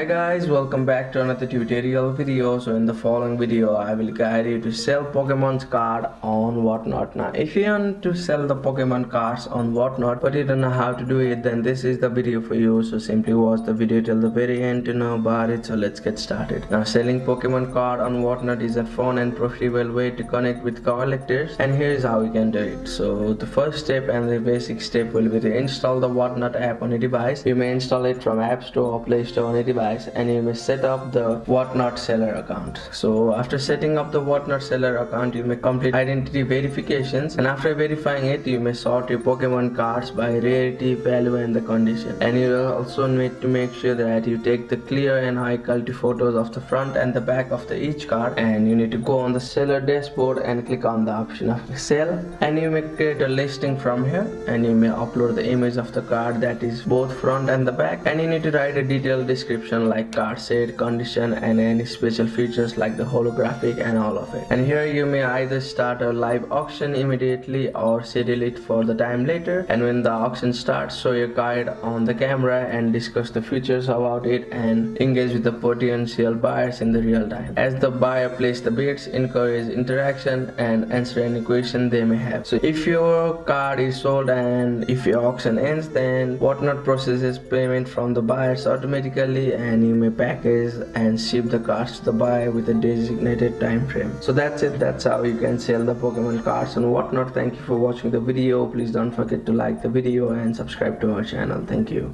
Hi guys, welcome back to another tutorial video. So in the following video I will guide you to sell Pokemon's card on Whatnot. Now if you want to sell the Pokemon cards on Whatnot but you don't know how to do it, then this is the video for you. So simply watch the video till the very end to know about it. So let's get started. Now selling Pokemon card on Whatnot is a fun and profitable way to connect with collectors, and here is how you can do it. So the first step and the basic step will be to install the Whatnot app on a device. You may install it from App Store or Play Store on a device, and you may set up the Whatnot seller account. So after setting up the Whatnot seller account, you may complete identity verifications, and after verifying it, you may sort your Pokemon cards by rarity, value, and the condition. And you will also need to make sure that you take the clear and high quality photos of the front and the back of each card, and you need to go on the seller dashboard and click on the option of sell, and you may create a listing from here, and you may upload the image of the card that is both front and the back, and you need to write a detailed description like card set, condition, and any special features like the holographic and all of it. And here you may either start a live auction immediately or schedule it for the time later, and when the auction starts, show your card on the camera and discuss the features about it and engage with the potential buyers in the real time. As the buyer places the bids, encourage interaction and answer any question they may have. So if your card is sold and if your auction ends, then Whatnot processes payment from the buyers automatically, and you may package and ship the cards to the buyer with a designated time frame. So that's it. That's how you can sell the Pokemon cards on Whatnot. Thank you for watching the video. Please don't forget to like the video and subscribe to our channel. Thank you.